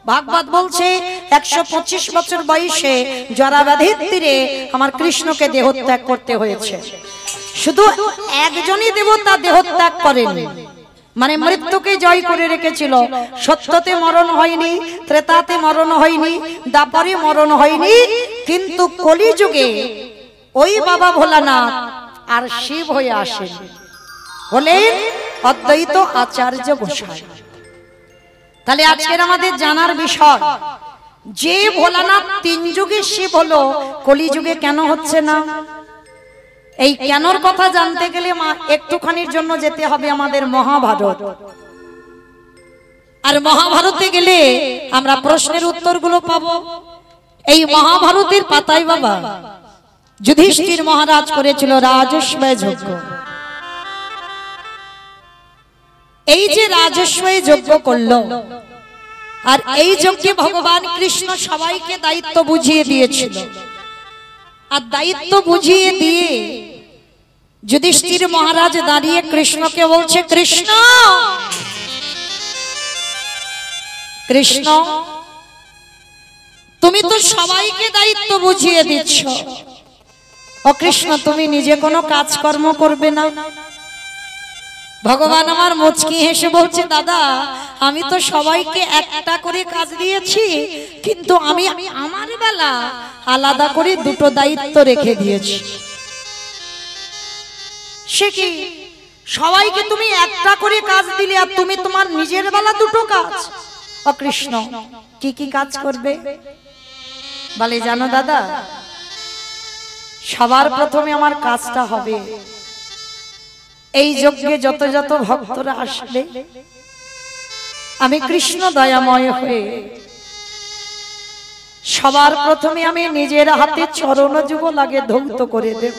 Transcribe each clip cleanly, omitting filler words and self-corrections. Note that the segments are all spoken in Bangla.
ভাগবত বলছে 125 বছর বয়সে জরাব্যাধির তীরে আমার কৃষ্ণকে দেহত্যাগ করতে হয়েছে। শুধু একজনই দেবতা দেহত্যাগ করেনি, মানে মৃত্যুকে জয় করে রেখেছিল। সত্যতে মরণ হয়নি, ত্রেতাতে মরণ হয়নি, দ্বাপরে মরণ হয়নি, কিন্তু কলিযুগে ওই বাবা ভোলানাথ আর শিব হয়ে আসেন, হলেন অদ্বৈত আচার্য গোসাই। তাহলে আজকের আমাদের জানার বিষয়, যে ভোলানাথ 3 যুগে শিব হলো, কলিযুগে কেন হচ্ছে না? এই কেনর কথা জানতে গেলে একটুখানির জন্য যেতে হবে আমাদের মহাভারত। আর মহাভারতে গেলে আমরা প্রশ্নের উত্তরগুলো পাবো। এই মহাভারতের পাতায় বাবা যুধিষ্ঠির মহারাজ করেছিল রাজস্বয় যজ্ঞ। এই যে রাজস্বয় যজ্ঞ করলো, আর এই যজ্ঞে ভগবান কৃষ্ণ সবাইকে দায়িত্ব বুঝিয়ে দিয়েছিল। আর দায়িত্ব বুঝিয়ে দিয়ে যুধিষ্ঠির মহারাজ দাঁড়িয়ে কৃষ্ণকে বলছে, কৃষ্ণ কৃষ্ণ তুমি তো সবাইকে দায়িত্ব বুঝিয়ে দিচ্ছ, ও কৃষ্ণ তুমি নিজে কোনো কাজকর্ম করবে না? ভগবান আমার মুচকি হেসে বলছে, দাদা আমি তো সবাইকে একটা করে কাজ দিয়েছি, কিন্তু আমি আমার বেলা আলাদা করে 2টো দায়িত্ব রেখে দিয়েছি। সে কি, সবাইকে তুমি একটা করে কাজ দিলে আর তুমি তোমার নিজের বেলা 2টো কাজ? ও কৃষ্ণ কি কি কাজ করবে? বলে জানো দাদা, সবার প্রথমে আমার কাজটা হবে, এই যজ্ঞে যত যত ভক্তরা আসবে আমি কৃষ্ণ দয়াময় হয়ে সবার প্রথমে আমি নিজের হাতে চরণ যুগল আগে ধৌত করে দেব।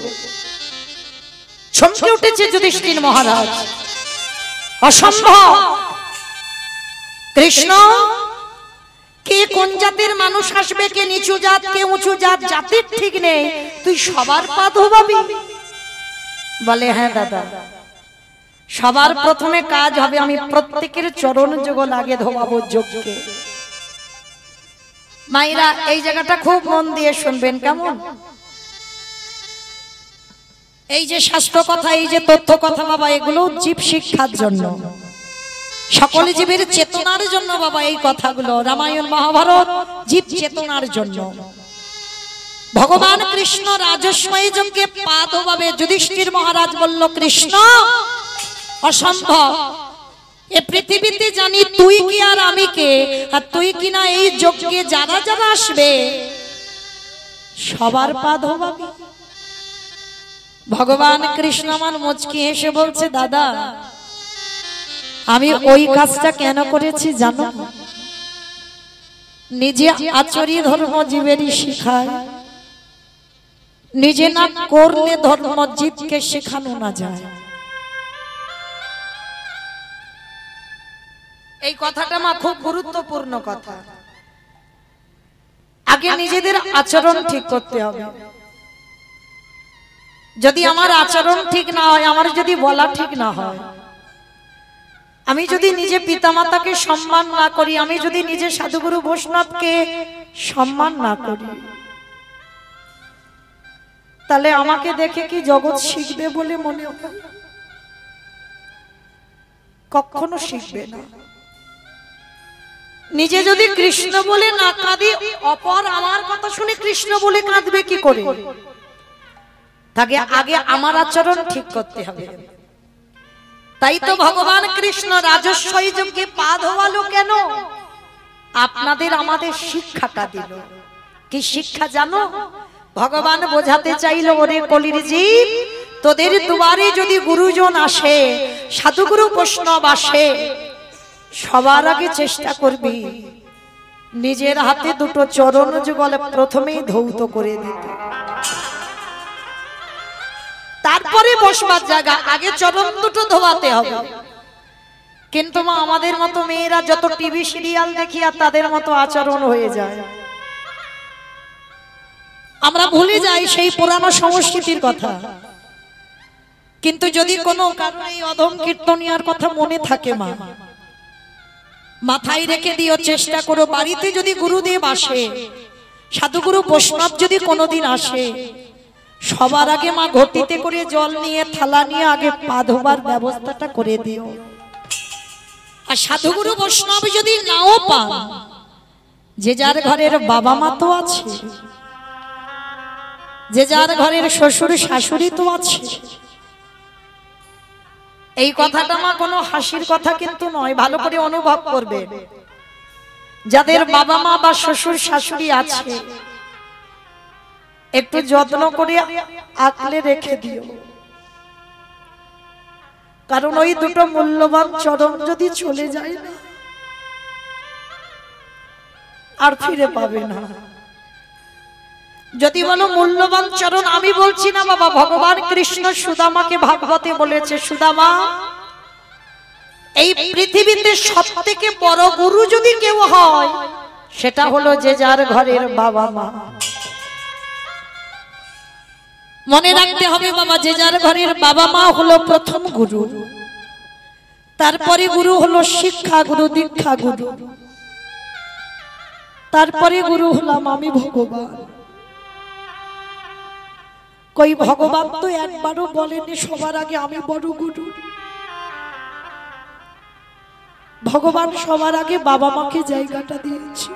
চমকে উঠেছে যুধিষ্ঠির মহারাজ, অসম্ভব! কৃষ্ণ, কে কোন জাতের মানুষ আসবে, কে নিচু জাত কে উঁচু জাত, জাতির ঠিক নেই, তুই সবার পা ধোবাবি? বলে হ্যাঁ দাদা, সবার প্রথমে কাজ হবে আমি প্রত্যেকের চরণ যুগল আগে ধোবাবো যজ্ঞে। মায়েরা এই জায়গাটা খুব মন দিয়ে শুনবেন কেমন? এই যে শাস্ত্র কথা, এই যে তথ্য কথা বাবা, এগুলো জীব শিক্ষার জন্য, সকল জীবের চেতনার জন্য বাবা এই কথাগুলো। রামায়ণ মহাভারত জীব চেতনার জন্য। ভগবান কৃষ্ণ রাজস্বয় যজ্ঞে পা ধোবাবে। যুধিষ্ঠির মহারাজ বলল, কৃষ্ণ অসম্ভব, এ পৃথিবীতে জানি তুই কি আর আমি কে, আর তুই কিনা এই যজ্ঞে যারা যারা আসবে সবার পা ধোবাবি? ভগবান কৃষ্ণ আমার মুচকি হেসে বলছে, দাদা আমি ওই কাজটা কেন করেছি জানো? নিজে আচরি ধর্ম জীবেরই শিখায়, নিজে না করলে ধর্ম জীবকে শেখানো না যায়। এই কথাটা মা খুব গুরুত্বপূর্ণ কথা। আগে নিজেদের আচরণ ঠিক করতে হবে। যদি আমার আচরণ ঠিক না হয়, আমার যদি বলা ঠিক না হয়, আমি যদি নিজে পিতামাতাকে সম্মান না করি, আমি যদি নিজে সাধুগুরু বৈষ্ণবকে সম্মান না করি, তাহলে আমাকে দেখে কি জগৎ শিখবে বলে মনে হয়? কখনো শিখবে না। নিজে যদি কৃষ্ণ বলে না কাঁদি, অপর আমার কথা শুনে কৃষ্ণ বলে কাঁদবে কি করে? তাকে আগে আমার আচরণ ঠিক করতে হবে। তাই তো ভগবান কৃষ্ণ রাজস্বয় যজ্ঞে পা ধোয়ালো কেন? আপনাদের আমাদের শিক্ষাটা দিল। কি শিক্ষা জানো? ভগবান বোঝাতে চাইল, ওরে কলির জীব, তোদের দুয়ারে যদি গুরুজন আসে, সাধুগুরু বৈষ্ণব আসে, সবার আগে চেষ্টা করবি নিজের হাতে 2টো চরণ যুগল প্রথমেই ধৌত করে দিতে। তারপরে বসবার জায়গা, আগে চরণ 2টো ধোয়াতে হবে। কিন্তু মা আমাদের মতো মেয়েরা যত টিভি সিরিয়াল দেখি আর তাদের মতো আচরণ হয়ে যায়, আমরা ভুলে যাই সেই পুরানো সংস্কৃতির কথা। কিন্তু যদি কোনো কারণে এই অধম কীর্তনিয়ার কথা মনে থাকে, মা মাথায় রেখে দিও, চেষ্টা করো বাড়িতে যদি গুরুদেব আসে, সাধুগুরু বৈষ্ণব যদি কোনোদিন আসে, সবার আগে মা ঘটিতে করে জল নিয়ে থালা নিয়ে আগে পা ধোবার ব্যবস্থাটা করে দিও। আর সাধুগুরু বৈষ্ণব যদি নাও পান, যে যার ঘরের বাবা মা তো আছে, যে যার ঘরের শ্বশুর শাশুড়ি তো আছে। এই কথাটা মা কোনো হাসির কথা কিন্তু নয়, ভালো করে অনুভব করবে। যাদের বাবা মা বা শ্বশুর শাশুড়ি আছে, একটু যত্ন করে আঁকলে রেখে দিও, কারণ ওই দুটো মূল্যবান চরণ যদি চলে যায় না, আর ফিরে পাবে না। যদি বলো মূল্যবান চরণ, আমি বলছি না বাবা, ভগবান কৃষ্ণ সুদামাকে ভাগবতে বলেছে, সুদামা এই পৃথিবীতে সবথেকে বড় গুরু যদি কেউ হয়, সেটা হলো যে যার ঘরের বাবা মা। মনে রাখতে হবে বাবা, যে যার ঘরের বাবা মা হলো প্রথম গুরু, তারপরে গুরু হলো শিক্ষা গুরু, দীক্ষা গুরু, তারপরে গুরু হলাম আমি ভগবান। কই ভগবান তো একবারও বলেনি সবার আগে আমি বড় গুরু। ভগবান সবার আগে বাবা মাকে জায়গাটা দিয়েছে।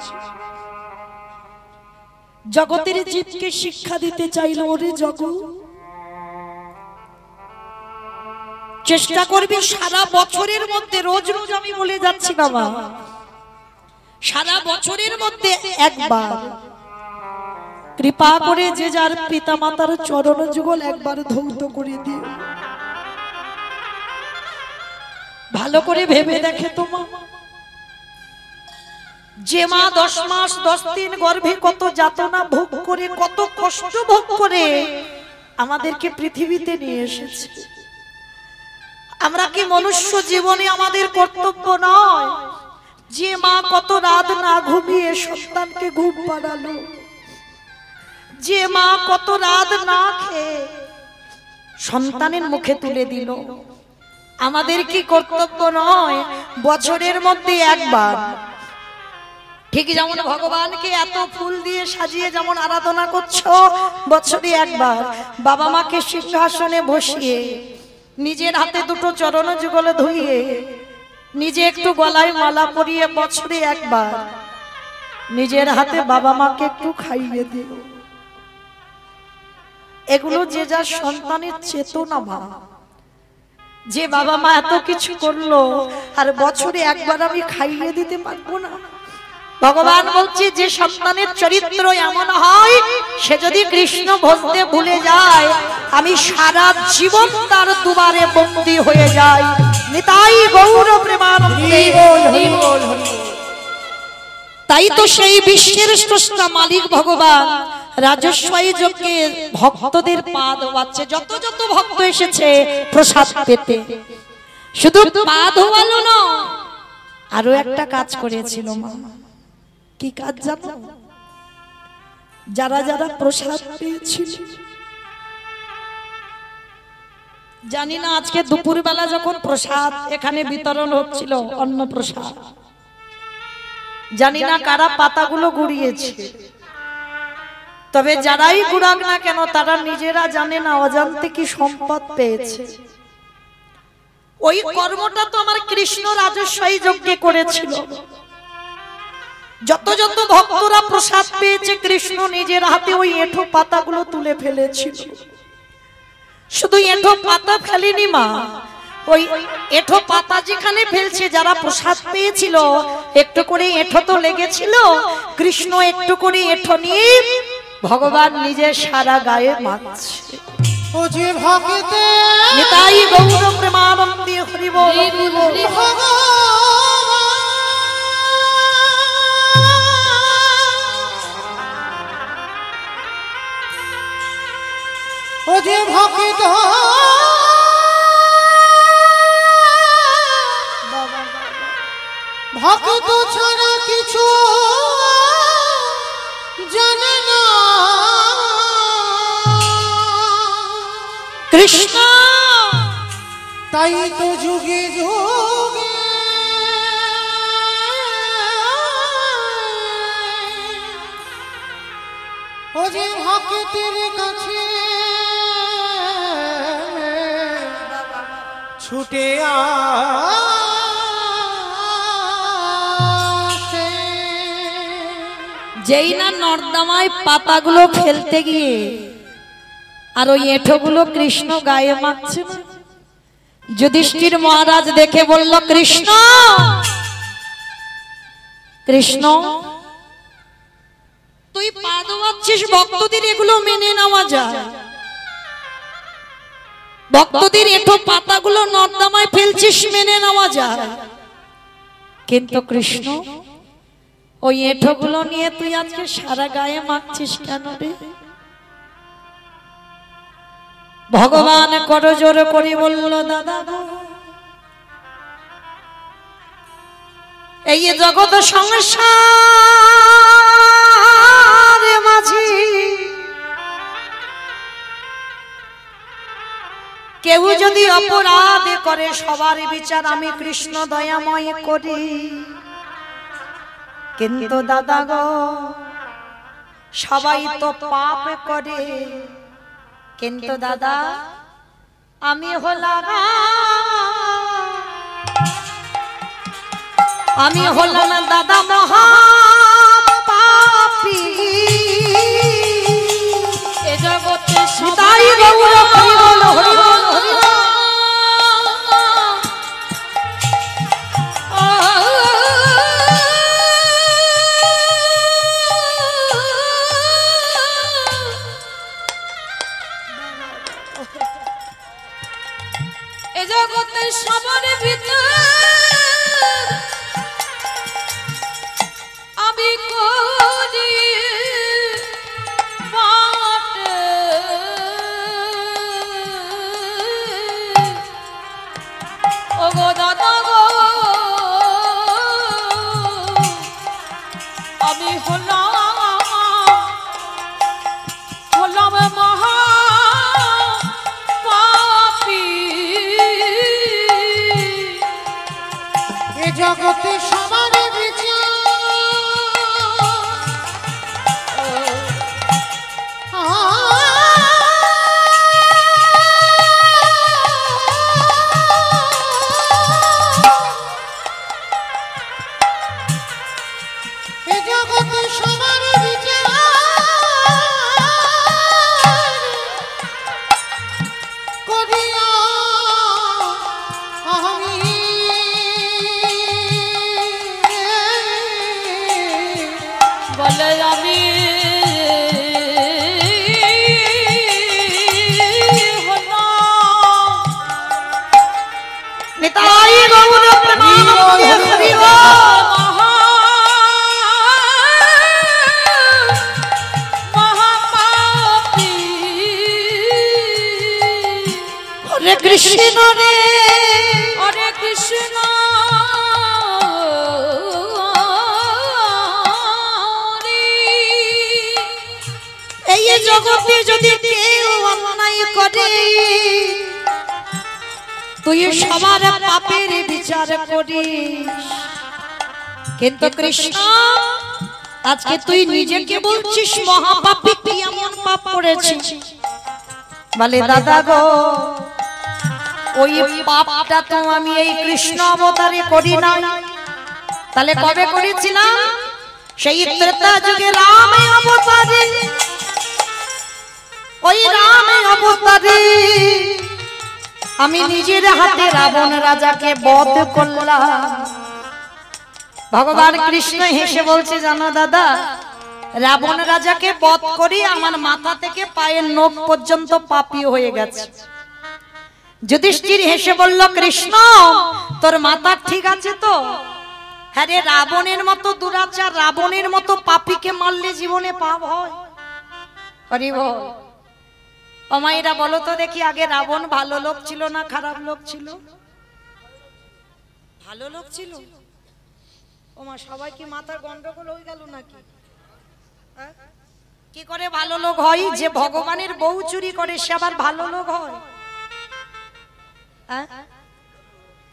জগতের জীবকে শিক্ষা দিতে চাইল, ওরে জগৎ চেষ্টা করবি সারা বছরের মধ্যে, রোজ রোজ আমি বলে যাচ্ছি বাবা, সারা বছরের মধ্যে একবার কৃপা করে যে যার পিতা মাতার চরণ যুগল একবার ধৌত করে দিও। ভালো করে ভেবে দেখে তো মা, যে মা 10 মাস 10 দিন গর্ভে কত যাতনা ভোগ করে, কত কষ্ট ভোগ করে আমাদেরকে পৃথিবীতে নিয়ে এসেছে, আমরা কি মনুষ্য জীবনে আমাদের কর্তব্য নয় যে মা কত রাত না ঘুমিয়ে সন্তানকে ঘুম পাড়ালো, যে মা কত রাত না খেয়ে সন্তানের মুখে তুলে দিল, আমাদের কি কর্তব্য নয় বছরের মধ্যে একবার, ঠিক যেমন ভগবানকে এত ফুল দিয়ে সাজিয়ে যেমন আরাধনা করছো, বছরে একবার বাবা মাকে সিংহাসনে বসিয়ে নিজের হাতে দুটো চরণ যুগল ধুইয়ে নিজে একটু গলায় মালা পরিয়ে বছরে একবার নিজের হাতে বাবা মাকে একটু খাইয়ে দিও। এগুলো যে যার সন্তানের চেতনা মা, যে বাবা মা এত কিছু করলো আর বছরে একবার আমি খাইয়ে দিতে পারবো না। ভগবান বলছে যে সন্তানের চরিত্র এমন হয়, সে যদি কৃষ্ণ ভজতে ভুলে যায়, আমি সারা জীবন তার দুবারে বন্দী হয়ে যাই। নিতাই গৌর প্রেমানন্দে। তাই তো সেই বিশ্বের স্রষ্টা মালিক ভগবান রাজস্বই যজ্ঞে ভক্তদের পা ধোয়াচ্ছে। যত যত ভক্ত এসেছে প্রসাদ পেতে, শুধু পা ধোয়ালো না, আরো একটা কাজ করেছিল মা। কি কাজ জানো? যারা যারা প্রসাদ পেয়েছিল, জানি না আজকে দুপুরবেলা যখন প্রসাদ এখানে বিতরণ হচ্ছিল, অন্ন প্রসাদ, জানি না কারা পাতাগুলো গুড়িয়েছে, তবে যারাই গুড়াক না কেন তারা নিজেরা জানে না অজান্তে কি সম্পদ পেয়েছে। ওই কর্মটা তো আমার কৃষ্ণ রাজস্বই যজ্ঞে করেছিল। যত যত ভক্তরা প্রসাদ পেয়েছে, কৃষ্ণ নিজের হাতে ওই এঁঠো পাতাগুলো তুলে ফেলেছিল। শুধু এঁঠো পাতা ফেলেনি মা, ওই এঁঠো পাতা যেখানে ফেলছে, যারা প্রসাদ পেয়েছিল একটু করে এঁঠো তো লেগেছিল, কৃষ্ণ একটু করে এঁঠো নিয়ে ভগবান নিজের সারা গায়ে মাখছে। ও যে ভক্তে নিতাই গৌর প্রেমানন্দে হরি বল। ও যে ভক্ত ভক্ত ছাড়া কিছু জানে না, কৃষ্ণ তাই তো যুগে যুগে ও যে ভক্তের কাছে ছুটে আসে, যেই না নর্দমায় পাতাগুলো ফেলতে গিয়ে আর ওই এঁঠোগুলো কৃষ্ণ গায়ে মাখছে, যুধিষ্ঠির মহারাজ দেখে বলল, কৃষ্ণ কৃষ্ণ তুই পা ধোয়াচ্ছিস, ভক্তদের এগুলো মেনে নেওয়া যায়? ভক্তদের এঁঠো পাতাগুলো নর্দমায় ফেলছিস, মেনে নেওয়া যায়, কিন্তু কৃষ্ণ ওই এঁঠোগুলো নিয়ে তুই আজকে সারা গায়ে মাখছিস কেন রে? ভগবান করজোর করে বলল, দাদা এই জগৎ সংসার মাঝে কেউ যদি অপরাধ করে সবার বিচার আমি কৃষ্ণ দয়াময় করি, কিন্তু দাদা গো সবাই তো পাপ করে, কিন্তু দাদা আমি হলাম দাদা মহা পাপী, এ জগতে সদাই গৌর হরি বল হরি বল হরি বল। এ জগতে সবার ভিতর আমি করি পাপ, ও গো দাদা গো আমি হলাম মহা পাপী, এ জগতে সবার বিচার বলে আমি নিতাই গৌর প্রেমানন্দে হরি মহাপাপী, হরে কৃষ্ণ রে হরে কৃষ্ণ, এই জগতে যদি কেউ অন্যায় করে তুই সবার পাপের বিচার করিস, কিন্তু কৃষ্ণ আজকে তুই নিজেকে বলছিস মহাপাপী, কি এমন পাপ করেছিস? বলে দাদা গো ওই পাপটা তো আমি এই কৃষ্ণ অবতারে করি না, তাহলে কবে করেছিলাম? সেই ত্রেতা যুগে রাম অবতারে, ওই রাম অবতারে আমি নিজের হাতে রাবণ রাজাকে বধ করলাম। ভগবান কৃষ্ণ হেসে বলছে, জানো দাদা রাবণ রাজাকে বধ করি আমার মাথা থেকে পায়ের নখ পর্যন্ত পাপী হয়ে গেছে। যুধিষ্ঠির হেসে বলল, কৃষ্ণ তোর মাথা ঠিক আছে তো? হ্যাঁ রে, রাবণের মতো দুরাচার রাবণের মতো পাপীকে মারলে জীবনে পাপ হয়? হরি বল। ও মায়েরা বলো তো দেখি, আগে রাবণ ভালো লোক ছিল না খারাপ লোক ছিল? ভালো লোক ছিল। ও মা, সবাই কি মাথার গন্ডগোল হয়ে গেল নাকি? কি করে ভালো লোক হয়? যে ভগবানের বউ চুরি করে সে আবার ভালো লোক হয়?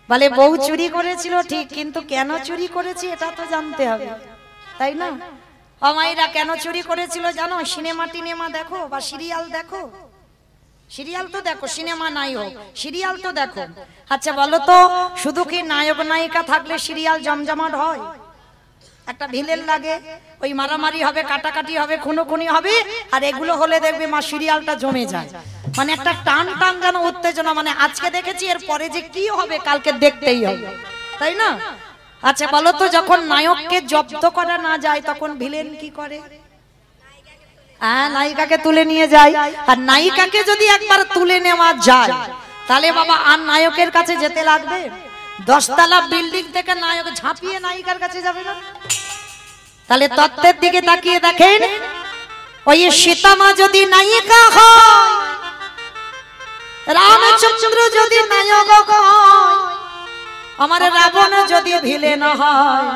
বলে বউ চুরি করেছিল ঠিক, কিন্তু কেন চুরি করেছি এটা তো জানতে হবে, তাই না? অমাইরা কেন চুরি করেছিল জানো? সিনেমা দেখো বা সিরিয়াল দেখো? সিরিয়াল তো দেখো, সিনেমা নাই হোক, সিরিয়াল তো দেখো। আচ্ছা বলো তো, শুধু কি নায়ক নায়িকা থাকলে সিরিয়াল জমজমাট হয়? একটা ভিলেন লাগে, ওই মারামারি হবে, কাটাকাটি হবে, খুনোখুনি হবে, আর এগুলো হলে দেখবে মা সিরিয়ালটা জমে যায়। মানে একটা টান টান যেন উত্তেজনা, মানে আজকে দেখেছি এর পরে যে কি হবে কালকে দেখতেই হবে, তাই না? আচ্ছা বলো তো, যখন নায়ককে জব্দ করা না যায় তখন ভিলেন কি করে? নায়িকাকে তুলে নিয়ে যায়। আর নায়িকাকে যদি একবার তুলে নেওয়া যায় তাহলে বাবা আর নায়কের কাছে যেতে লাগবে? 10 তলা বিল্ডিং থেকে নায়ক ঝাঁপিয়ে নায়িকার কাছে যাবে না? তাহলে তত্ত্বের দিকে তাকিয়ে দেখেন, ওই সীতা মা যদি নায়িকা হয়, রামচন্দ্র যদি নায়ক হয়, আমার রাবণ যদি ভিলেন হয়,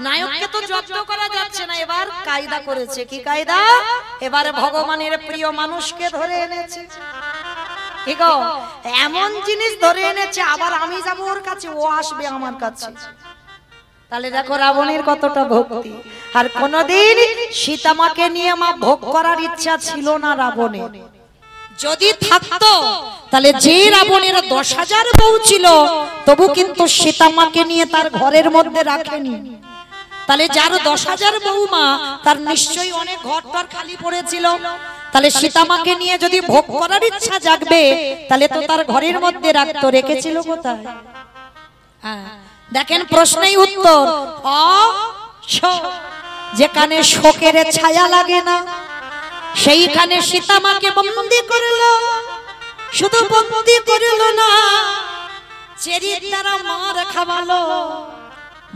নায়ককে তো জব্দ করা যাচ্ছে না। এবার কায়দা করেছে। কি কায়দা? এবারে ভগবানের প্রিয় মানুষকে ধরে এনেছে। ঠিক এমন জিনিস ধরে এনেছে, আবার আমি যাব ওর কাছে, ও আসবে আমার কাছে। তাহলে দেখো রাবণের কতটা ভক্তি। আর কোনদিন সীতা মাকে নিয়ে মা ভোগ করার ইচ্ছা ছিল না রাবণের। যদি থাকতো তাহলে যে রাবণের 10,000 বউ ছিল তবু কিন্তু সীতা মাকে নিয়ে তার ঘরের মধ্যে রাখেনি। তাহলে যার 10,000 বউমা তার নিশ্চয়ই অনেক ঘর খালি পড়েছিল। তাহলে সীতা মাকে নিয়ে যদি ভোগ করার ইচ্ছা জাগবে তাহলে তো তার ঘরের মধ্যে রাখতো, রেখেছিল কোথায়? দেখেন প্রশ্নেই উত্তর। যেখানে শোকের ছায়া লাগে না সেইখানে সীতা মাকে বন্দী করলো। শুধু বন্দী করলো না, চেরির দ্বারা মার খাওয়ালো।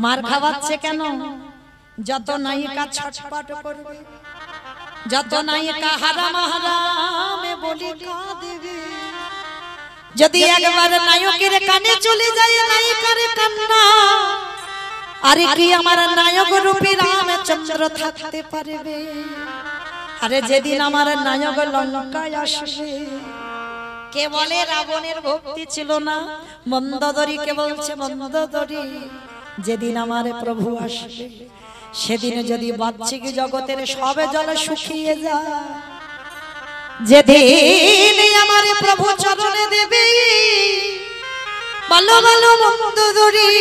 মার খাওয়াচ্ছে কেন? যত নায়িকা ছটফট করবে, যত নায়িকা হারাম হারামে বলি কাঁদবে, যদি একবার নায়কের কানে চলে যায় নায়িকার কান্না, আরে কি আমার নায়ক রূপী রামচন্দ্র থাকতে পারবে? আরে যেদিন আমার নায়ক লঙ্কায় আসবে, কে বলে রাবণের ভক্তি ছিল না? মন্দোদরী কে বলছে, মন্দোদরী যেদিন আমার প্রভু আসবে সেদিন যদি বাহ্যিক জগতের সবে জলে শুকিয়ে যায়, যেদিন আমার প্রভু চরণে দেবে, বলো বলো মন্দোদরী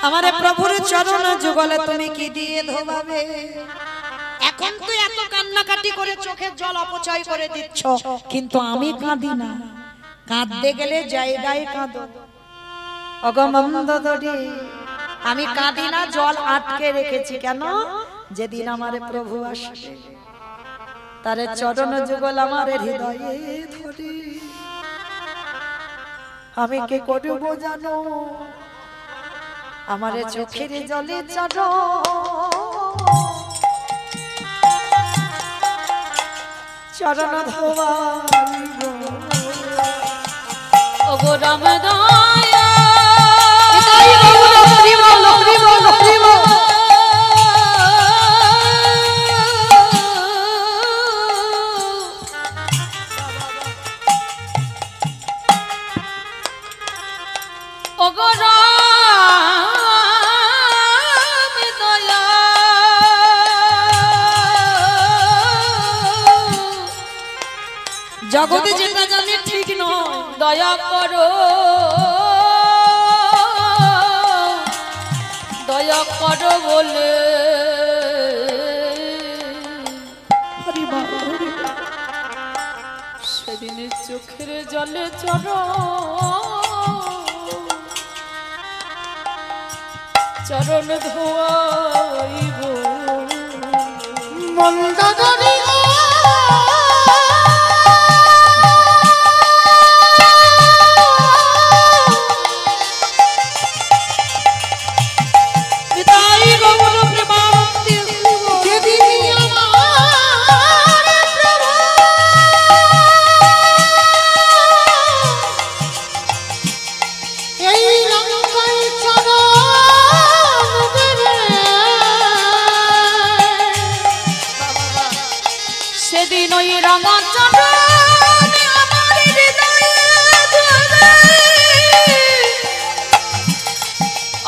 আমার প্রভুর চরণ যুগলে তুমি কি দিয়ে ধোবাবে? এখন তো এত কান্নাকাটি করে চোখের জল অপচয় করে দিচ্ছ, কিন্তু আমি কাঁদি না। কাঁদতে গেলে জায়গায় কাঁদো। ওগো মন্দোদরী আমি কাঁদি না, জল আটকে রেখেছি কেন? যেদিন আমার প্রভু আসবে তার চরণ যুগল আমার হৃদয়ে ধরে। আমি কি করব জানো? আমার চোখের জলে চরণ ধোয়াইব। ওগো রামদয়া ওগো রামদয়া জগতে যেটা জানি ঠিক নয়, দয়া করো, দয়া করো বলে সেদিন চোখের জলে চরণ ধোয়াইব। মন্দোদরী সেদিন ওই রামচন্দ্র আমার হৃদয়ে ধরে,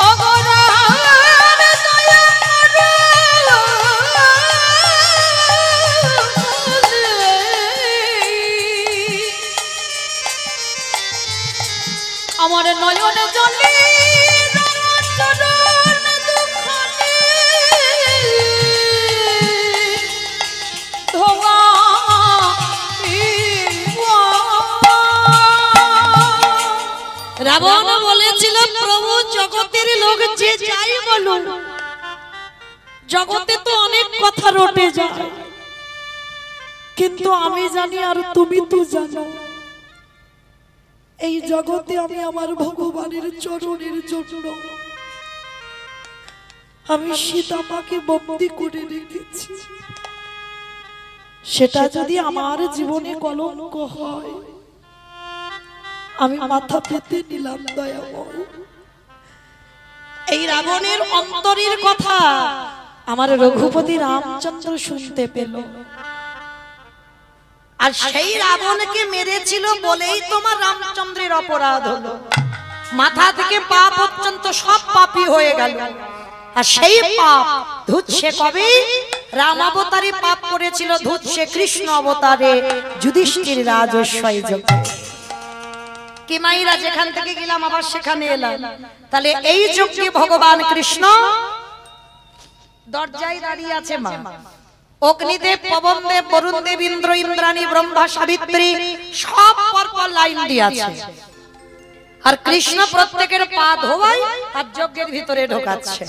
ওগো রাম দয়া করো, চরণ জলে চরণ দুখানে ধোয়া রাবণ বলেছিল প্রভু জগতের লোক যে যাই বলুন, জগতে তো অনেক কথা রটে যায়, কিন্তু আমি জানি আর তুমি তো জানো, এই জগতে আমি আমার ভগবানের চরণের জন্য আমি সীতা মাকে বন্দী করে রেখেছি। সেটা যদি আমার জীবনে কলঙ্ক হয়, আমি মাথা পেতে নিলাম দয়াময়। এই রাবণের অন্তরের কথা আমার রঘুপতি রামচন্দ্র শুনতে পেল, আর সেই রাবণকে মেরেছিল বলেই তোমার রামচন্দ্রের অপরাধ হলো, মাথা থেকে পা পর্যন্ত সব পাপী হয়ে গেল। আর সেই পাপ ধুচ্ছে কবে? রাম অবতারে পাপ করেছিল, ধুচ্ছে কৃষ্ণ অবতারে যুধিষ্ঠির রাজস্বই যোগে। কি মাইরা যেখান থেকে গেলাম আবার সেখানে এলাম। তাহলে এই যুগে ভগবান কৃষ্ণ দরজায় দাঁড়িয়ে আছে মা। অগ্নিদেব, পবনদেব, বরুণদেব, ইন্দ্র, ইন্দ্রাণী, ব্রহ্মা, সাবিত্রী সব পরপর লাইন দিয়ে আছে। আর কৃষ্ণ প্রত্যেকের পা ধোয়ায় আর যজ্ঞের ভিতরে ঢোকাচ্ছে।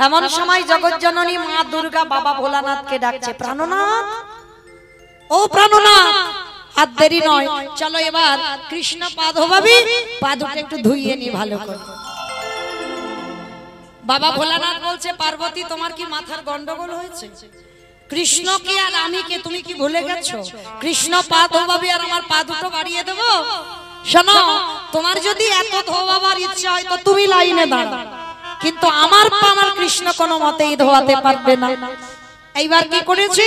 এমন সময় জগৎজননী মা দুর্গা বাবা ভোলানাথকে ডাকছে, প্রাণনাথ, ও প্রাণনাথ, আর দেরি নয়, চলো এবার কৃষ্ণ পা ধোবাবি, পা দুটো একটু ধুইয়ে নি ভালো করে। বাবা ভোলানাথ বলছে, পার্বতী তোমার কি মাথার গন্ডগোল হয়েছে? কৃষ্ণ কে আর আমি কে তুমি কি ভুলে গেছো? কৃষ্ণ পা ধোবাবি আর আমার পা দুটো বাড়িয়ে দেবো? শোনো, তোমার যদি এত ধোবাবার ইচ্ছা হয় তো তুমি লাইনে দাঁড়াও, কিন্তু আমার পা আমার কৃষ্ণ কোনো মতেই ধোয়াতে পারবে না। এইবার কি করেছি?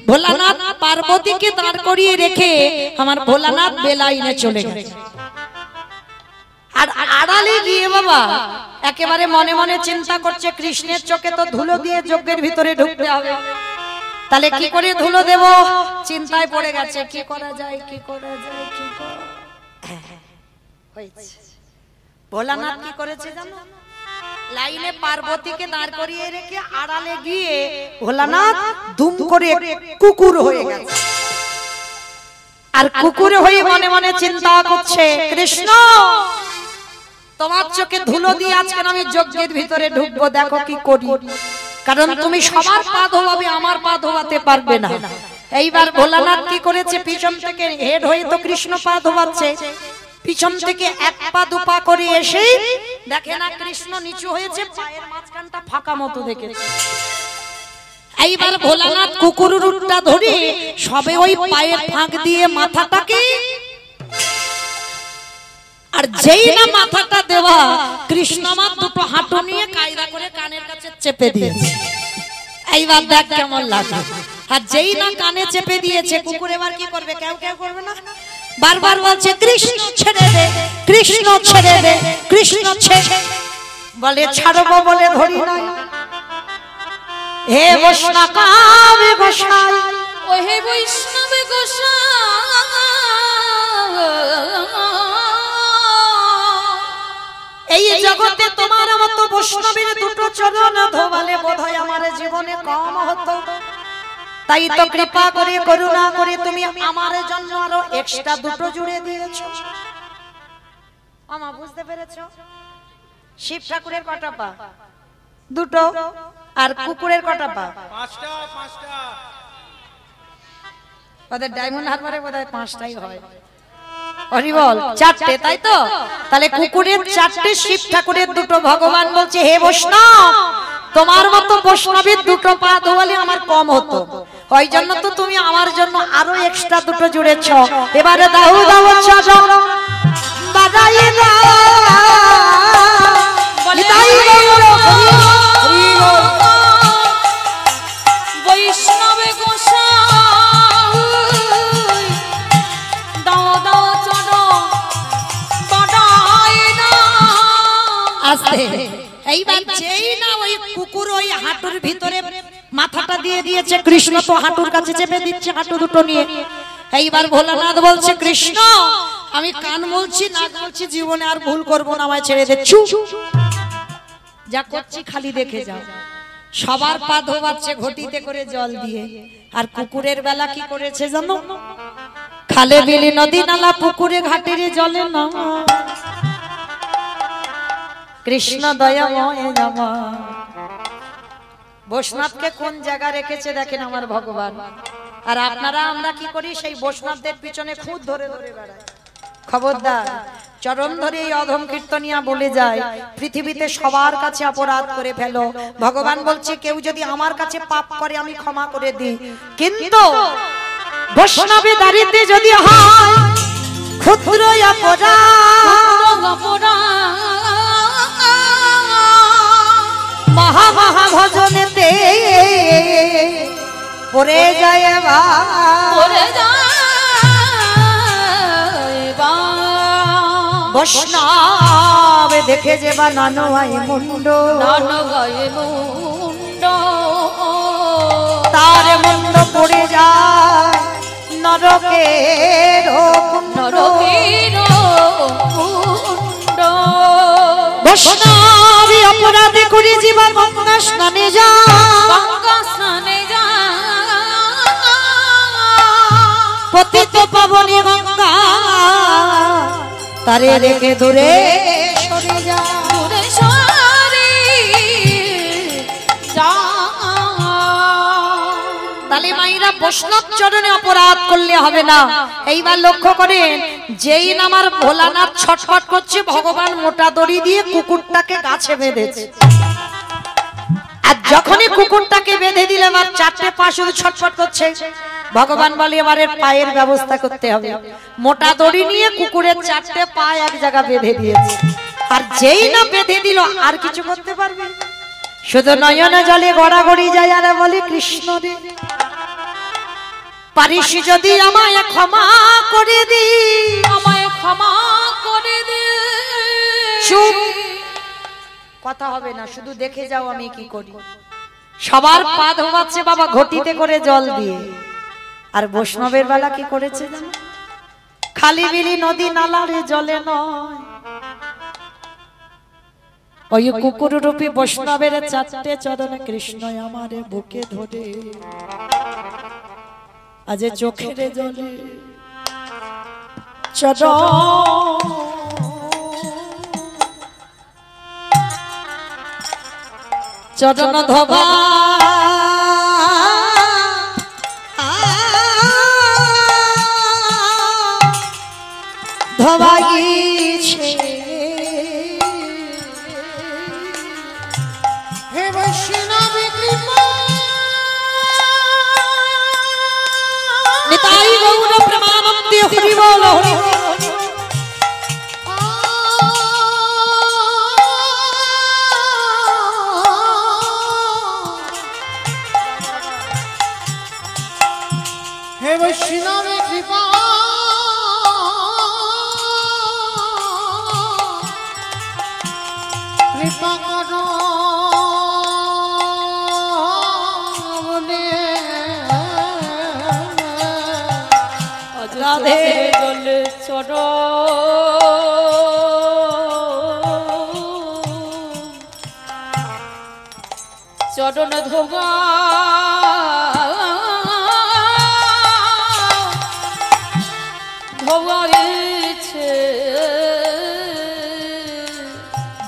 ভোলানাথ পার্বতীকে দাঁড় করিয়ে রেখে আমার ভোলানাথ বেলাইনে চলে গেছে। আর আড়ালে গিয়ে বাবা একেবারে মনে মনে চিন্তা করছে, কৃষ্ণের চোখে তো ধুলো দিয়ে যজ্ঞের ভিতরে ঢুকতে হবে, তাহলে কি করে ধুলো দেব? চিন্তায় পড়ে গেছে, কি করা যায়, কি করা যায়, কি করা হয়েছে। ভোলানাথ কি করেছে জানো? লাইনে পার্বতীকে দাঁড় করিয়ে রেখে আড়ালে গিয়ে ভোলানাথ দুম করে কুকুর হয়ে গেছে। আর কুকুর হয়ে মনে মনে চিন্তা করছে, কৃষ্ণ তোমার চোখে ধুলো দিয়ে আজকে আমি যজ্ঞের ভিতরে ঢুকবো, দেখো কি করি, কারণ তুমি সবার পা ধোয়াবে, আমার পা ধোয়াতে পারবে না। এইবার ভোলানাথ কি করেছে? পিছন থেকে হেড হয়ে তো কৃষ্ণ পা ধোয়াচ্ছে, পিছন থেকে এক পা দুপা করে এসে দেখে না কৃষ্ণ নিচু হয়েছে, পায়ের মাঝখানটা ফাঁকা মতো দেখেছে। এইবার ভোলানাথ কুকুরের রূপটা ধরে সবে ওই পায়ের ফাঁক দিয়ে মাথাটাকে, আর যেই না মাথাটা দেওয়া, কৃষ্ণ মা দুটো হাঁটু নিয়ে কায়দা করে কানের কাছে চেপে দিয়েছে। এইবার দেখ কেমন লাগে। আর যেই না কানে চেপে দিয়েছে, কুকুর এবার কি করবে? কেউ কেউ করবে না, বারবার বলছে, কৃষ্ণ ছেড়ে দে, কৃষ্ণ ছেড়ে দে, কৃষ্ণ ছেড়ে। বলে ছাড়বো বলে ধরি না, হে বৈষ্ণব গোসাই, ও হে বৈষ্ণব গোসাই, এই জগতে তোমার মতো বৈষ্ণবের দুটো চরণ ধোবালে বোধহয় আমার জীবনে কম হতো, তাই তো কৃপা করে করুণা করে তুমি আমার জন্য আরো এক্সট্রা দুটো জুড়ে দিয়েছো। আমা বুঝতে পেরেছো? শিব ঠাকুরের কটা পা? দুটো। আর কুকুরের কটা পা? পাঁচটা। ওদের ডায়মন্ড হারবারে বোধহয় পাঁচটাই হয়। হরি বল, চারটে, তাই তো? তাহলে কুকুরের চারটে, শিব ঠাকুরের দুটো। ভগবান বলছে, হে বৈষ্ণব তোমার মতো বৈষ্ণবের দুটো পা ধোয়ালে আমার কম হতো, ওই জন্য তো তুমি আমার জন্য আরো এক্সট্রা দুটো জুড়েছ। এবারে দাও দাও চরণ বাজাই দাও, বৈষ্ণব গোসাই দাও দাও চরণ বাজাই দাও। আস্তে। এইবার যেই না ওই কুকুর ওই হাঁটুর ভিতরে মাথাটা দিয়ে দিয়েছে, কৃষ্ণ তো হাঁটুর কাছে চেপে দিচ্ছে হাঁটু দুটো নিয়ে। এইবার ভোলানাথ বলছে, কৃষ্ণ আমি কান বলছি না বলছি জীবনে আর ভুল করব না, আমায় ছেড়ে দে। চুপ, যা করছি খালি দেখে যাও। সবার পা ধোয়াচ্ছে ঘটিতে করে জল দিয়ে, আর কুকুরের বেলা কি করেছে জানো? খালে বিলে নদী নালা পুকুরে ঘাটের জলে না। কৃষ্ণ দয়াময় আমার বৈষ্ণবকে কোন জায়গা রেখেছে দেখেন আমার ভগবান। আর আপনারা আমরা কি করি? সেই বৈষ্ণবদের পিছনে খুদ ধরে ধরে বেড়াই। খবরদার, চরণ ধরে এই অধম কীর্তনিয়া বলে যায় পৃথিবীতে সবার কাছে অপরাধ করে ফেলো। ভগবান বলছে কেউ যদি আমার কাছে পাপ করে আমি ক্ষমা করে দিই, কিন্তু বৈষ্ণবে দাঁড়িতে যদি হয় ক্ষুদ্র অপরাধ, মহা মহা ভজনেতে পড়ে যায় বৈষ্ণব দেখে যে বা নানো আয় মুন্ড, তার মুন্ড পড়ে যায় নরকের বৈষ্ণবী অপরাধে করে জীবন গঙ্গা স্নানে পতিত পাবনী গঙ্গা তারে রেখে দূরে সরে যা। তাহলে মাইরা বৈষ্ণব চরণে অপরাধ করলে হবে না। এইবার লক্ষ্য করেন, যেই আমার ভোলানাথ ছটফট করছে, ভগবান মোটা দড়ি দিয়ে কুকুরটাকে গাছে বেঁধেছে। আর যখনই কুকুরটাকে বেঁধে দিলে আমার চারটে পা শুধু ছটফট করছে, ভগবান বলে এবারে পায়ের ব্যবস্থা করতে হবে। মোটা দড়ি নিয়ে কুকুরের চারটে পা এক জায়গা বেঁধে দিয়েছে। আর যেই না বেঁধে দিল আর কিছু করতে পারবে? শুধু নয়নে জলে গড়াগড়ি যায় আর বলে কৃষ্ণ রে পারিস যদি আমায় ক্ষমা করে দি, আমায় ক্ষমা করে দে। চুপ, কথা হবে না, শুধু দেখে যাও আমি কি করি। সবার পা ধোয়াচ্ছে বাবা ঘটিতে করে জল দিয়ে, আর বৈষ্ণবের বেলা কি করেছে জানো? খালি বিলি নদী নালারে জলে নয়, ওই কুকুর রূপী বৈষ্ণবের চারটে চরণে কৃষ্ণ আমারে বুকে ধরে আজ চোখের জলে চরণ ধোবা ধোবা গিয়েছে। হে বৈষ্ণবী কৃপা নিতাই গৌর প্রেমানন্দে হরি বল হরি বল। হে বৈষ্ণবী কৃপা কৃপা করো রাধে জলে চড় চরণ ধোবা ধোয়াইছে।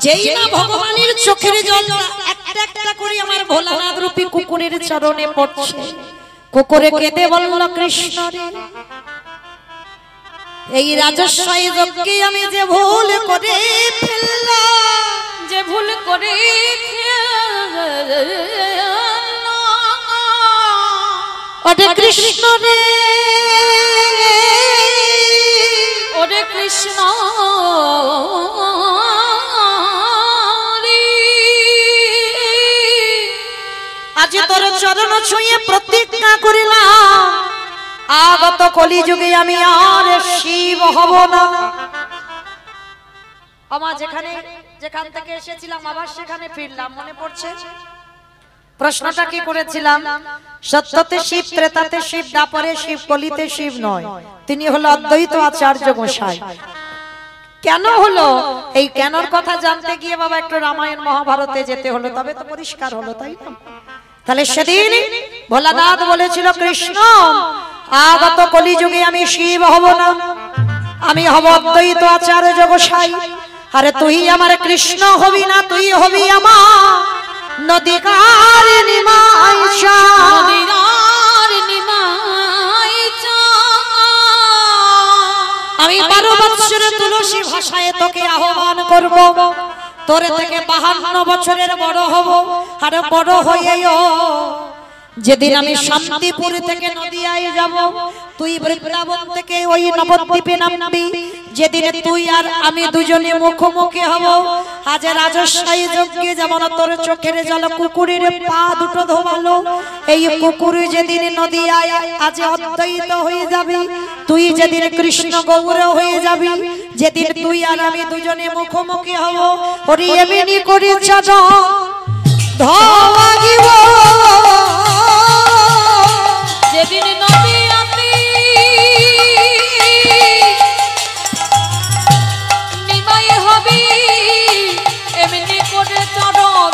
যেই না ভগবানের চোখের জল একটা একটা করে আমার ভোলানাথ রূপী কুকুরের চরণে পড়ছে, কুকুরে কেঁদে বলল কৃষ্ণ রে এই রাজস্বই যোগকে আমি যে ভুল করে ফেললাম, যে ভুল করে ওরে কৃষ্ণ রে ওরে কৃষ্ণ আজ তোর চরণ ছুঁয়ে প্রতিজ্ঞা করিলাম আগত কলিযুগে আমি আর শিব হব না। আমার যেখান থেকে এসেছিলাম আবার সেখানে ফিরলাম, মনে পড়ছে? প্রশ্নটা কি করেছিলাম? সত্যতে শিব, ত্রেতাতে শিব, দ্বাপরে শিব, কলিতে শিব নয়, তিনি হলো অদ্বৈত আচার্য গোসাই। কেন হলো? এই কেনর কথা জানতে গিয়ে বাবা একটু রামায়ণ মহাভারতে যেতে হলো, তবে তো পরিষ্কার হলো, তাই না? তাহলে সেদিন ভোলানাথ বলেছিল, কৃষ্ণ আগত কলিযুগে আমি শিব হব না, আমি হব অদ্বৈত আচার্য গোসাই। আরে তুই আমার কৃষ্ণ হবি না, তুই হবি আমার নদীকার নিমাইশা। আমি 12 বছরের তুলসী ভাষায় তোকে আহ্বান করব, তোরে থেকে 52 বছরের বড় হব। আর বড় হয়েও যেদিন আমি শান্তিপুর থেকে নদিয়ায় যাব, তুই বৃন্দাবন থেকে ওই নবদ্বীপে নামবি, যেদিন তুই আর আমি দুজনে মুখোমুখি হব। আজ রাজশাহী যজ্ঞে যেমন তোর চোখের জল কুকুরের পা দুটো ধোবালো, এই কুকুর যেদিন নদিয়ায় আজ অদ্বৈত হয়ে যাবি, তুই যেদিন কৃষ্ণ গৌর হয়ে যাবি, যেদিন তুই আর আমি দুজনে মুখোমুখি হব, ওরে এমনি করে চল ধোয়াগিব। যেদিন নবী আপনি নিমাই হবি, এমনি করে চরণ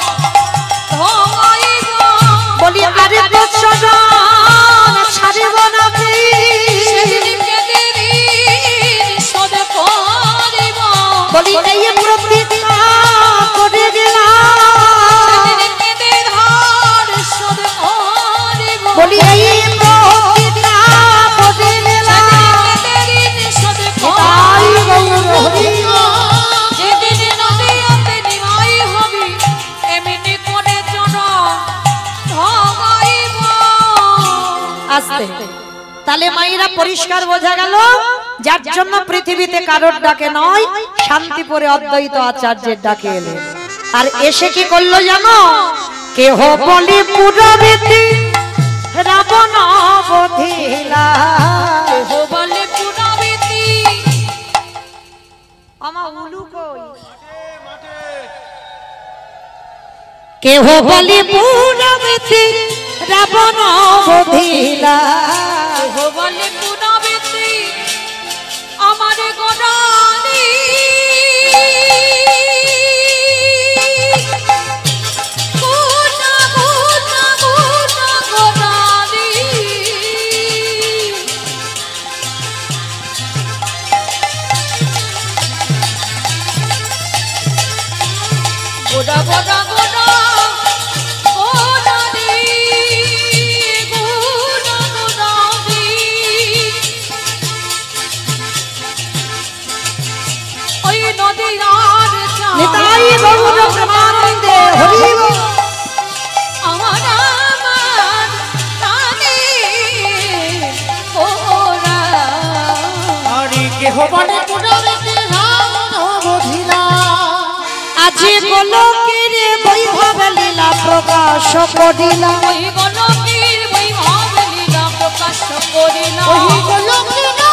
ধোয়াইব। বলি আরে তো চরণ ছাড়িব না, সেদিন কেঁদে শোধ করিব। বলি এই প্রতিজ্ঞা করে গেলাম, সেদিন কেঁদে ধার শোধ করিব। বলি এই প্রতিজ্ঞা করে গেলাম। সেদিন শোধ তাই করিব। গৌর যেদিন নদী আপনি নিমাই হবি, এমনি করে চরণ ধোয়াইব। আসতে। তাহলে মায়েরা পরিষ্কার বোঝা গেল, যার জন্য পৃথিবীতে কারোর ডাকে নয়, শান্তিপুরে অদ্বৈত আচার্যের ডাকে এলেন। আর এসে কি করলো জানো? কেহ বলি পুরবীতি রাবণ বধিলা। কেহ বলে পুনবিতি, আমার উলু কই? কেহ বলি পুরবীতি রাবণ বধিলা। কেহ বলে পুনবিতি আমার গোড়ালি। গোটা গোটা গোটা গোড়ালি। গোড়া গোড়া গোড়া গোড়ালি। গোড়া গোড়ালি। ওই নদীর নিতাই গৌর প্রেমানন্দে হরি বল। আমার আমার প্রাণে ওরা। আরে কেহ বলে পুনরাবৃত্তি রাবণ বধিলা। আজি গোলকের বৈভব লীলা প্রকাশ করিলা। ওই গোলকের বৈভব লীলা প্রকাশ করিলা। ওই গোলকেরা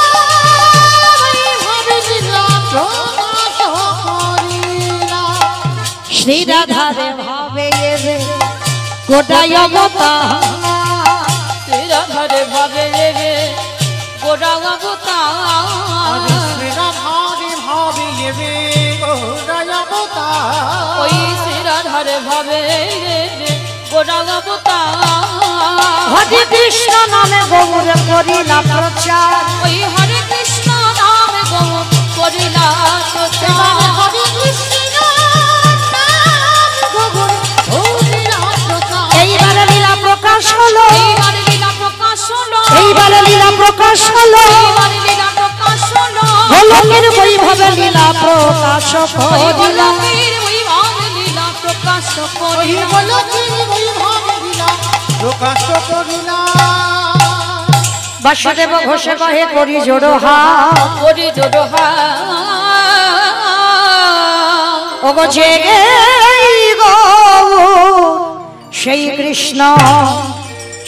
বৈভব লীলা প্রকাশ করিলা। শ্রী রাধারে ভাবে এবে গোটায় অবতার। রাধারে ভাবে রে গোড়া অবতার। শ্রীরাধারে ভাবিবে গোড়ায় অবতার। ওই রাধারে ভাবে রে গোড়া অবতার। হরে কৃষ্ণ নামে গৌর করিলা প্রচার। ওই হরে কৃষ্ণ নাম গো করিলা প্রচার। হরে কৃষ্ণ নাম গৌর করিলা প্রচার। এইবারে লীলা প্রকাশ হলো, এইবার লীলা প্রকাশ হলো। এইবারে লীলা প্রকাশ হলো, এইবার লীলা প্রকাশ হলো। গোলকের বৈভবে লীলা প্রকাশ ওই করিলা। গোলকের বৈভব লীলা প্রকাশ ওই করিলা। গোলকের বৈভব লীলা প্রকাশ করিলা। বাসুদেব ঘোষে কহে করি জোড়ো হাত। করি জোড়ো হাত। ওগো জেগে গো সেই কৃষ্ণ,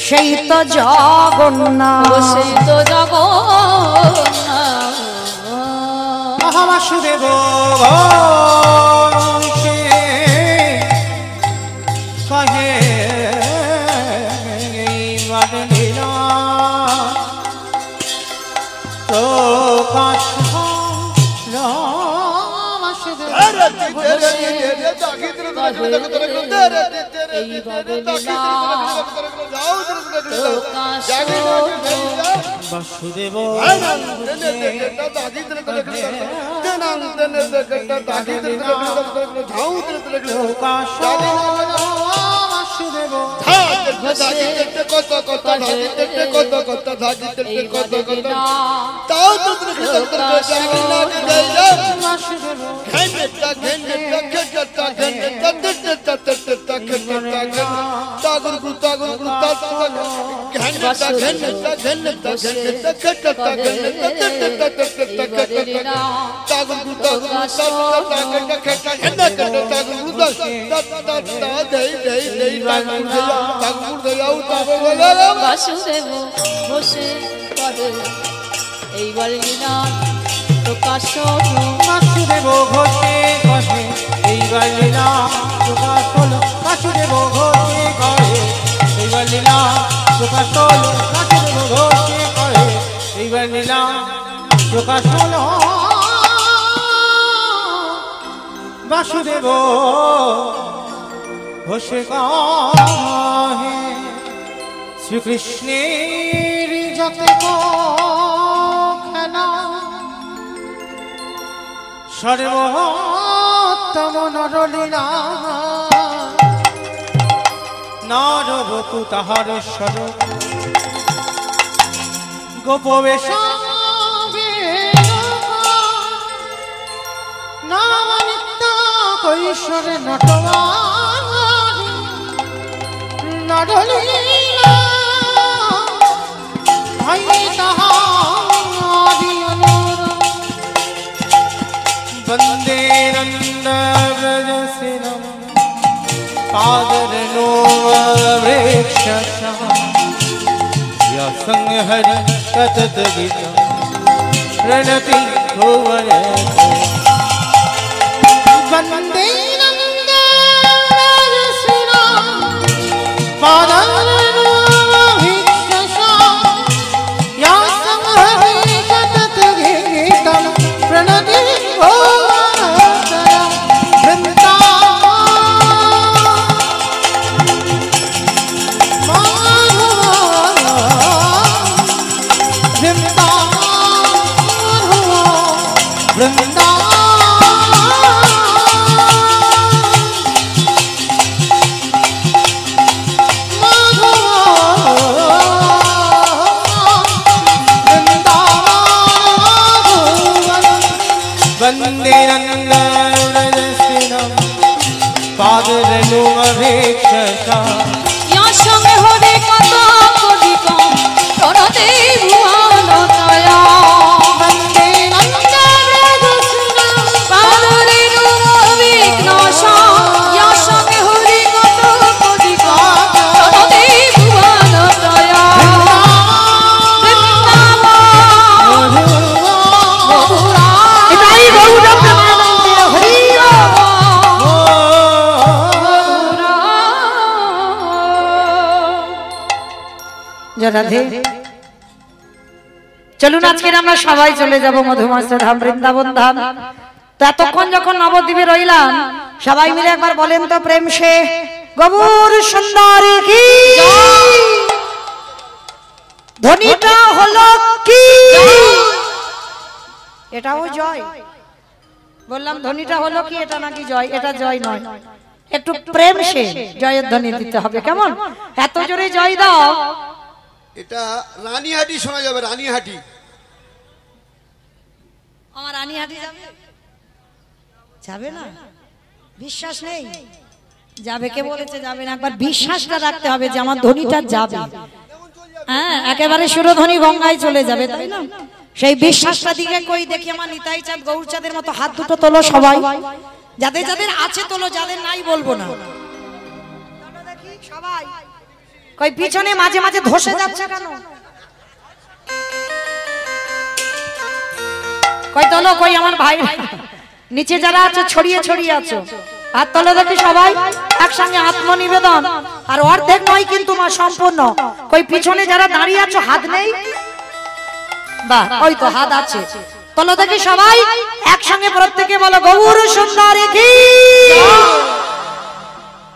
সেই তো জগন্নাথ। সেই তো জগন্নাথ। মহাবাসুদেব সে কহে এইবার লীলা প্রকাশ বাসুদেব বাসুদেব বসে করে এইবার লীলা প্রকাশ বাসুদেব ঘোষে ঘোষে এইবার লীলা প্রকাশ হলো বাসুদেব ঘোষে করে এইবার লীলা প্রকাশ হলো বাসুদেব ঘোষে করে এইবার লীলা প্রকাশ হলো বাসুদেব ঘোষে কহে শ্রীকৃষ্ণের যতে খেলা সর্বোত্তম নরলীলা নরবপু তাহার স্বরূপ গোপবেশ নামনিত্য কৈশোরে নটবারি নরলীলা হইনি তাহারি অনুরূপ वंदे नंदव्रजसिनं पादरनोवृक्षशः यसंहरि तततगीतं प्रणति भुवनते वंदे नंदव्रजसिनं पादरनोवृक्षशः यसंहरि तततगीतं प्रणति वंदे नंदव्रजसिनं पादरेणुमभीक्षसा या संगे हरे कथा कदिकं प्रणते भुवनतया वंदे नंदव्रजसिनं पादरेणुमभीक्षसा या संगे हरे कथा कदिकं प्रणते भुवनतया রাধে চলুন আজকে আমরা সবাই চলে যাব মধুমাস ধাম বৃন্দাবন ধাম। তো এতক্ষণ যখন নবদ্বীপে রইলাম সবাই মিলে একবার বলেন তো প্রেম সে গৌর সুন্দরী কি ধ্বনিটা হলো কি এটাও জয় বললাম ধ্বনিটা হলো কি এটা নাকি জয় এটা জয় নয় একটু প্রেম সে জয়ের ধ্বনি দিতে হবে কেমন এত জোরে জয় দাও এটা রানীহাটি শোনা যাবে রানীহাটি আমার রানীহাটি যাবে যাবে না বিশ্বাস নেই যাবে কে বলেছে যাবে না একবার বিশ্বাসটা রাখতে হবে যে আমার ধ্বনিটা যাবে হ্যাঁ একেবারে সুরধ্বনি গঙ্গায় চলে যাবে তাই না সেই বিশ্বাসটা দিকে কই দেখি আমার নিতাই চাঁদ গৌর চাঁদের মতো হাত দুটো তোলো সবাই যাদের যাদের আছে তোলো যাদের নাই বলবো না দেখি সবাই কই পিছনে মাঝে মাঝে ধসে যাচ্ছে কেন কই তোলো কই আমার ভাই নিচে যারা আছে ছড়িয়ে ছড়িয়ে আছো হাত তোলো দেখি সবাই একসঙ্গে আত্মনিবেদন। আর অর্ধেক নয় কিন্তু মা, সম্পূর্ণ। কই পিছনে যারা দাঁড়িয়ে আছো হাত নেই? বাহ, ওই তো হাত আছে। তোলো দেখি সবাই একসঙ্গে প্রত্যেকে বলো গৌর সুন্দরী কি।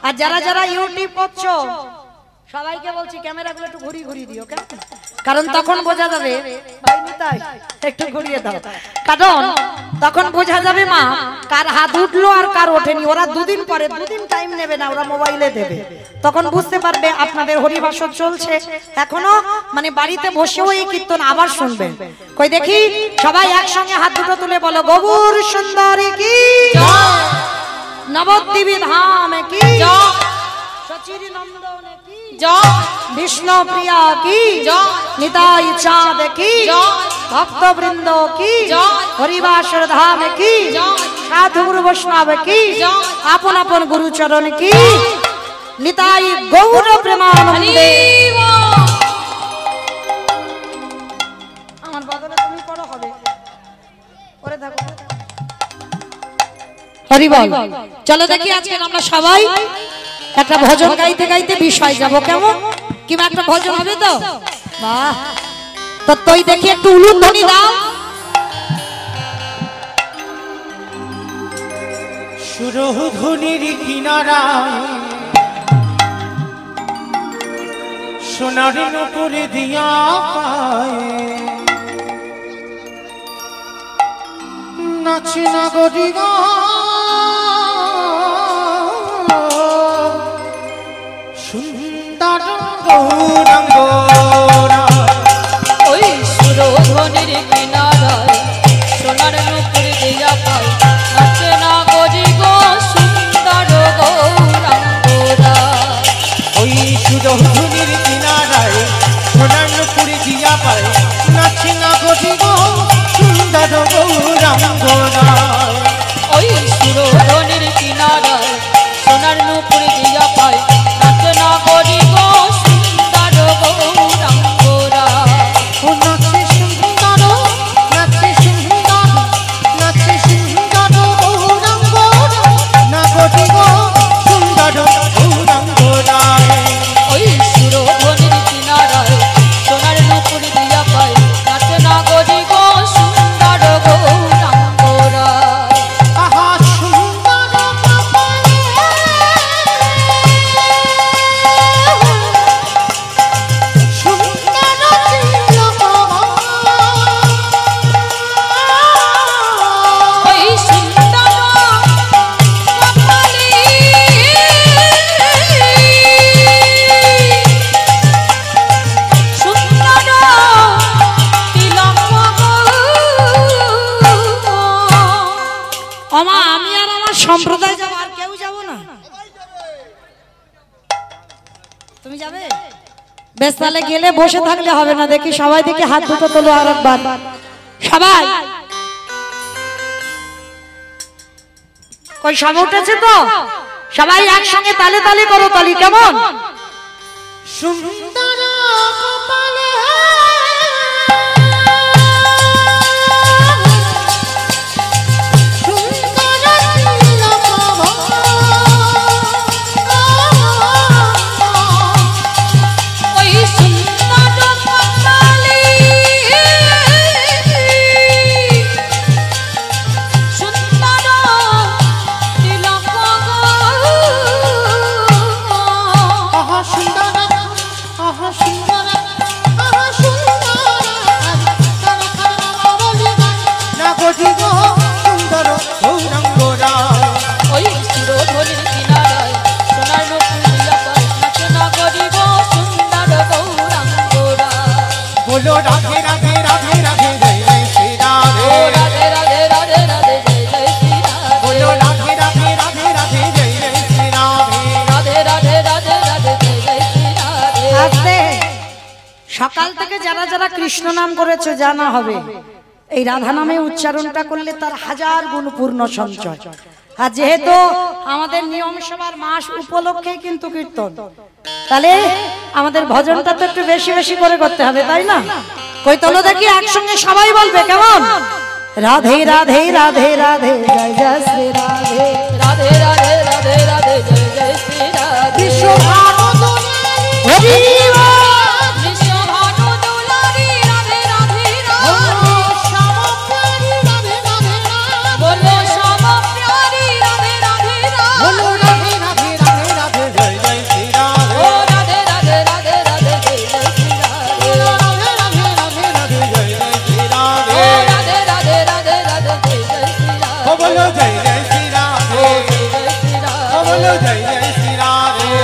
আর যারা যারা ইউটিউব করছো সবাইকে বলছি ক্যামেরাগুলো একটু ঘুরিয়ে ঘুরিয়ে দিও, কারণ তখন বোঝা যাবে। ভাই নিতাই একটু ঘুরিয়ে দাও, কারণ তখন বোঝা যাবে মা কার হাত উঠলো আর কার ওঠেনি। ওরা দুদিন পরে, দুদিন টাইম নেবে না, ওরা মোবাইলে দেবে, তখন বুঝতে পারবে আপনাদের হরিভাষণ চলছে এখনো, মানে বাড়িতে বসেও এই কীর্তন আবার শুনবেন। কই দেখি সবাই একসঙ্গে হাত দুটো তুলে বলো গৌর সুন্দরী কি, নবদ্বীপ ধাম কি, সচির নন্দন কি, বিষ্ণু প্রিয়া কি, নিতাই চাঁদ কি, ভক্তবৃন্দ কি, হরিবাসর ধাম কি, সাধু গুরু বৈষ্ণব কি, আপন আপন গুরুচরণ কি, নিতাই গৌর প্রেমানন্দে। আমার বদলে তুমি করো হবে করে থাকো। হরি বল। চলো দেখি আজকে আমরা সবাই একটা ভজন গাইতে গাইতে বিষয় যাব, কেমন কিংবা একটা ভজন হবে তো? বাহ, তো তুই দেখি একটু উলুধ্বনি দাও। সুরধুনির কিনারায় সোনার নুপুরে দিয়া পায় নাচে নাগরি গো সুন্দর গৌরাঙ্গরা। ওই সুরধনির কিনারায় সোনার নুপুরে দিয়া পায় নাচে নাগরি গো সুন্দর গৌরাঙ্গরা। ওই সুরধুনির কিনারায় সোনার নুপুরে দিয়া পায় নাচে নাগরি গো সুন্দর গৌরাঙ্গরা। ওই সুরধনির কিনারায় সোনার নুপুরে দিয়া পায় নাচে নাগরি গো সুন্দর গৌরাঙ্গরা। ও নাচে সুন্দর, নাচে সুন্দর, নাচে সুন্দর গৌরাঙ্গরা, নাগরি গো সুন্দর গৌরাঙ্গরা। ওই সুরধনির কিনারায় সোনার নুপুরে দিয়া পায় নাচে নাগরি গো সুন্দর গৌরাঙ্গরা। আহা সুন্দর কপালে সুন্দর তিলক, ওই সুন্দর কপালে সুন্দর তিলক গো। আমা আমি আর আমার সম্প্রদায় যাব, আর কেউ যাব না? তুমি যাবে? বেশ, তাহলে গেলে বসে থাকলে হবে না। দেখি সবাই দেখি হাত দুটো তোলো আর একবার সবাই। কই সব উঠেছে তো? সবাই একসঙ্গে তালে তালে করো তালি, কেমন? সুন্দর কপালে সুন্দর তিলক, ওই সুন্দর কপালে সুন্দর তিলক গো। আহা সুন্দর, আহা সুন্দর, আহা সুন্দর, নাগরি গো সুন্দর গৌরাঙ্গরা। ওই সুরধনির কিনারায় সোনার নুপুর দিয়া পায় নাচে নাগরি গো সুন্দর গৌরাঙ্গরা। বলো রাধে রাধে রাধে রাধে জয় জয় শ্রী রাধে। ও রাধে রাধে রাধে রাধে জয় জয় শ্রী রাধে। বলো রাধে রাধে রাধে রাধে জয় জয় শ্রী রাধে। রাধে রাধে রাধে রাধে জয় জয় শ্রী রাধে। আস্তে। সকাল থেকে যারা যারা কৃষ্ণ নাম করেছে জানা হবে এই রাধা নামে উচ্চারণটা করলে তার 1000 গুণ পূর্ণ সঞ্চয়। আর যেহেতু আমাদের নিয়ম সভার মাস উপলক্ষে কিন্তু কীর্তন, তাহলে আমাদের ভজনটা তো একটু বেশি বেশি করে করতে হবে, তাই না? কই তোলো দেখি একসঙ্গে সবাই বলবে, কেমন? রাধে রাধে রাধে রাধে জয় জয় শ্রী রাধে। রাধে রাধে রাধে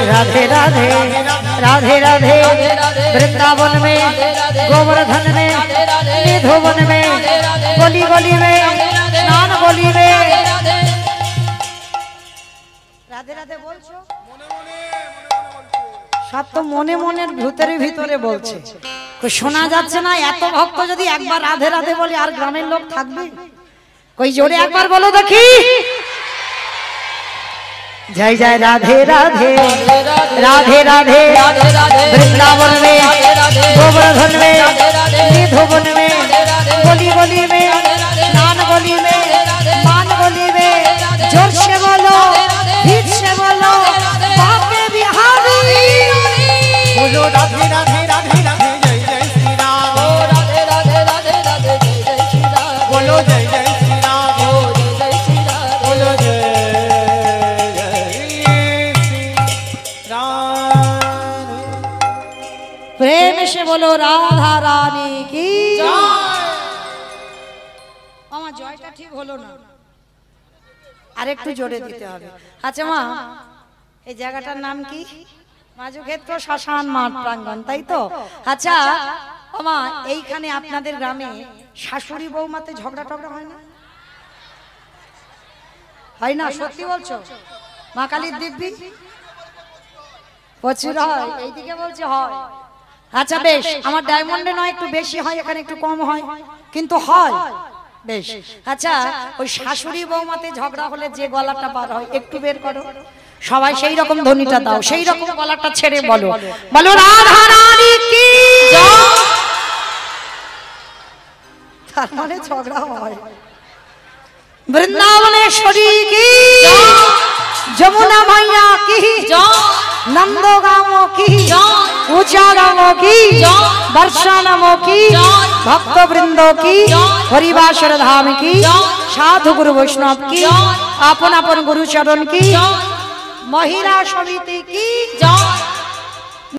राधे राधे राधे राधे वृंदावन में गोवर्धन में निधुवन में गली गली में स्नान गली में राधे राधे बोलছো সব তো মনে মনের ভিতরে ভিতরে বলছে কই শোনা যাচ্ছে না এত ভক্ত যদি একবার রাধে রাধে বলে আর গ্রামের লোক থাকবে কই জোরে একবার বলো দেখি जय जय राधे राधे राधे राधे वृंदावन में गोवर्धन में निधुवन में गली गली में स्नान गली में मान गली में जोर से बोलो हित से बोलो बापे बिहारी बोलो राधे राधे राधे राधे जय जय श्री राम राधे राधे राधे राधे जय जय श्री राम बोलो जय जय श्री राम जय जय श्री राम बोलो जय प्रेम से बोलो राधा रानी की আমার জয়টা ঠিক হলো না আরেকটু জোরে দিতে হবে আচ্ছা মা এই জায়গাটার নাম কি মাজুক্ষেত্র শ্মশান মাঠ প্রাঙ্গণ তাই তো আচ্ছা মা এইখানে আপনাদের গ্রামে শাশুড়ি বৌমাতে ঝগড়া টগড়া হয় না হয় না সত্যি বলছো মা কালীর দিব্যি প্রচুর হয় এইদিকে বলছে হয় আচ্ছা বেশ আমার ডায়মন্ডে নয় একটু বেশি হয় এখানে একটু কম হয় কিন্তু হয় বেশ আচ্ছা ওই শাশুড়ি বৌমাতে ঝগড়া হলে যে গলাটা পার হয় একটু বের করো সবাই সেই রকম ধ্বনিটা দাও সেই রকম গলাটা ছেড়ে বলো বলো রাধা রানী কি জয় তার মানে ঝগড়া হয় বৃন্দাবনেশ্বরী কি জয় যমুনা মাইয়া কি জয় नंदोगामो की ऊंचागामो की वर्षानमो की भक्त वृंदों की हरिवासर धाम की साधु गुरु वैष्णव की अपन अपन गुरु चरण की महिला समिति की